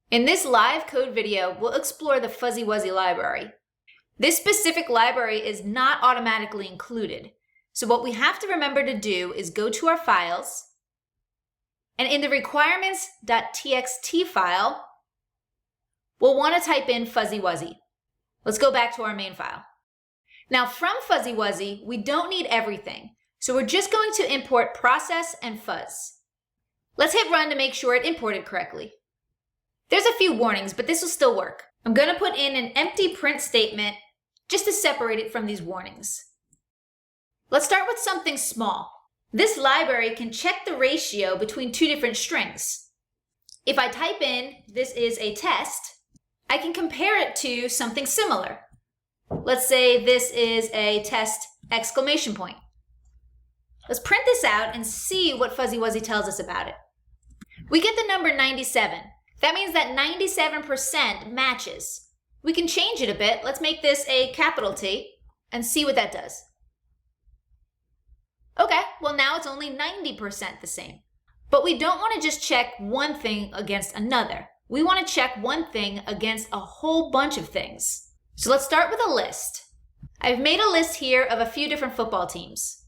In this live code video, we'll explore the Fuzzy Wuzzy library. This specific library is not automatically included. So what we have to remember to do is go to our files, and in the requirements.txt file, we'll want to type in Fuzzy Wuzzy. Let's go back to our main file. Now from Fuzzy Wuzzy, we don't need everything. So we're just going to import process and fuzz. Let's hit run to make sure it imported correctly. There's a few warnings, but this will still work. I'm going to put in an empty print statement just to separate it from these warnings. Let's start with something small. This library can check the ratio between two different strings. If I type in, this is a test, I can compare it to something similar. Let's say this is a test exclamation point. Let's print this out and see what Fuzzy Wuzzy tells us about it. We get the number 97. That means that 97% matches. We can change it a bit. Let's make this a capital T and see what that does. Okay, well now it's only 90% the same. But we don't want to just check one thing against another. We want to check one thing against a whole bunch of things. So let's start with a list. I've made a list here of a few different football teams.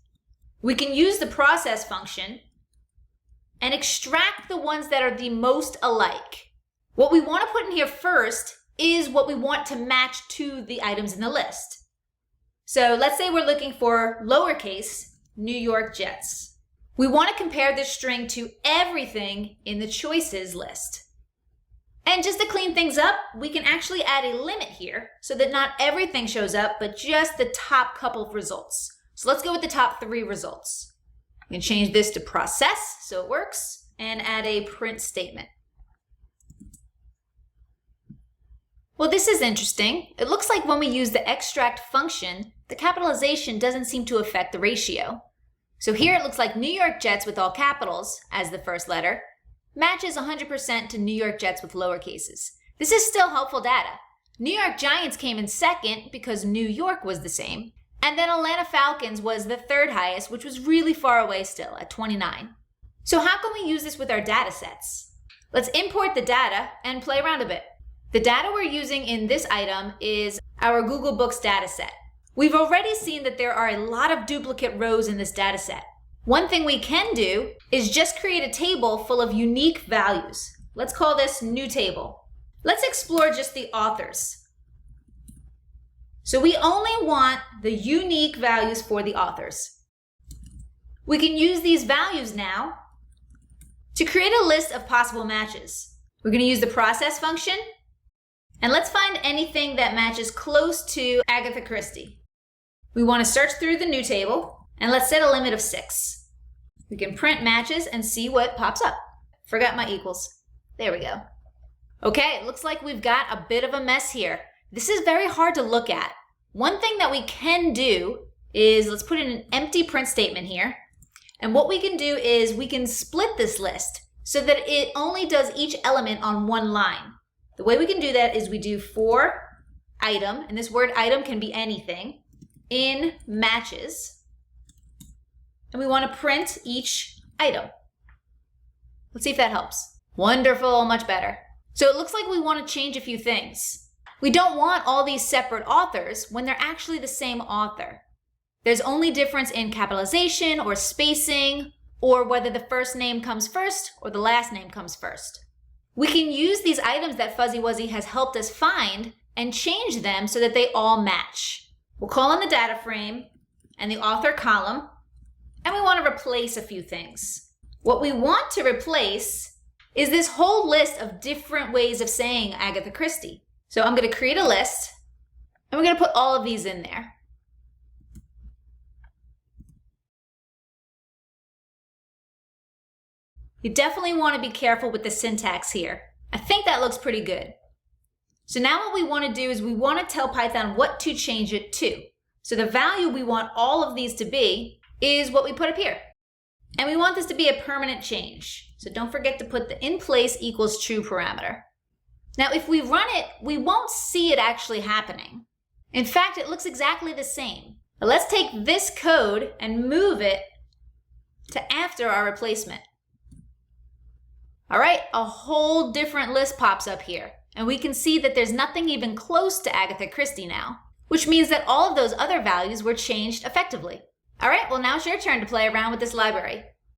We can use the process function and extract the ones that are the most alike. What we want to put in here first is what we want to match to the items in the list. So let's say we're looking for lowercase New York Jets. We want to compare this string to everything in the choices list. And just to clean things up, we can actually add a limit here so that not everything shows up, but just the top couple of results. So let's go with the top 3 results. We can change this to process so it works and add a print statement. Well, this is interesting. It looks like when we use the extract function, the capitalization doesn't seem to affect the ratio. So here it looks like New York Jets with all capitals as the first letter matches 100% to New York Jets with lower cases. This is still helpful data. New York Giants came in second because New York was the same. And then Atlanta Falcons was the third highest, which was really far away still at 29. So how can we use this with our data sets? Let's import the data and play around a bit. The data we're using in this item is our Google Books data set. We've already seen that there are a lot of duplicate rows in this data set. One thing we can do is just create a table full of unique values. Let's call this new table. Let's explore just the authors. So we only want the unique values for the authors. We can use these values now to create a list of possible matches. We're going to use the process function, and let's find anything that matches close to Agatha Christie. We want to search through the new table, and let's set a limit of 6. We can print matches and see what pops up. Forgot my equals. There we go. Okay, it looks like we've got a bit of a mess here. This is very hard to look at. One thing that we can do is, let's put in an empty print statement here. And what we can do is we can split this list so that it only does each element on one line. The way we can do that is we do for item, and this word item can be anything, in matches. And we want to print each item. Let's see if that helps. Wonderful, much better. So it looks like we want to change a few things. We don't want all these separate authors when they're actually the same author. There's only difference in capitalization or spacing, or whether the first name comes first or the last name comes first. We can use these items that Fuzzy Wuzzy has helped us find and change them so that they all match. We'll call in the data frame and the author column, and we want to replace a few things. What we want to replace is this whole list of different ways of saying Agatha Christie. So I'm going to create a list, and we're going to put all of these in there. You definitely want to be careful with the syntax here. I think that looks pretty good. So now what we want to do is we want to tell Python what to change it to. So the value we want all of these to be is what we put up here. And we want this to be a permanent change. So don't forget to put the inPlace equals true parameter. Now, if we run it, we won't see it actually happening. In fact, it looks exactly the same. But let's take this code and move it to after our replacement. All right, a whole different list pops up here. And we can see that there's nothing even close to Agatha Christie now, which means that all of those other values were changed effectively. All right, well now it's your turn to play around with this library.